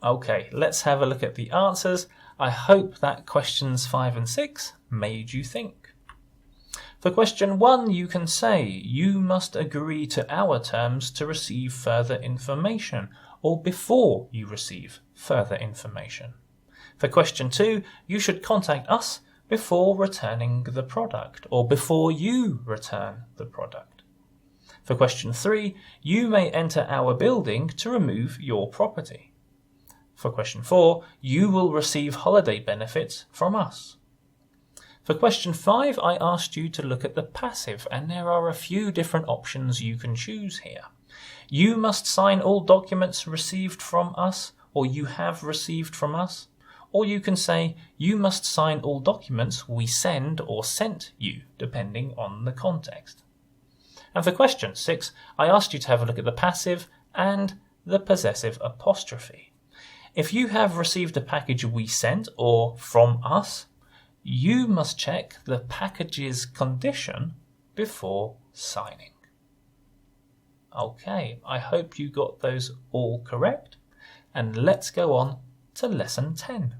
Okay, let's have a look at the answers. I hope that questions 5 and 6 made you think. For question 1, you can say, you must agree to our terms to receive further information, or before you receive further information. For question 2, you should contact us before returning the product, or before you return the product. For question 3, you may enter our building to remove your property. For question 4, you will receive holiday benefits from us. For question 5, I asked you to look at the passive, and there are a few different options you can choose here. You must sign all documents received from us, or you have received from us. Or you can say, you must sign all documents we send or sent you, depending on the context. And for question 6, I asked you to have a look at the passive and the possessive apostrophe. If you have received a package we sent or from us, you must check the package's condition before signing. Okay, I hope you got those all correct, and let's go on to lesson 10.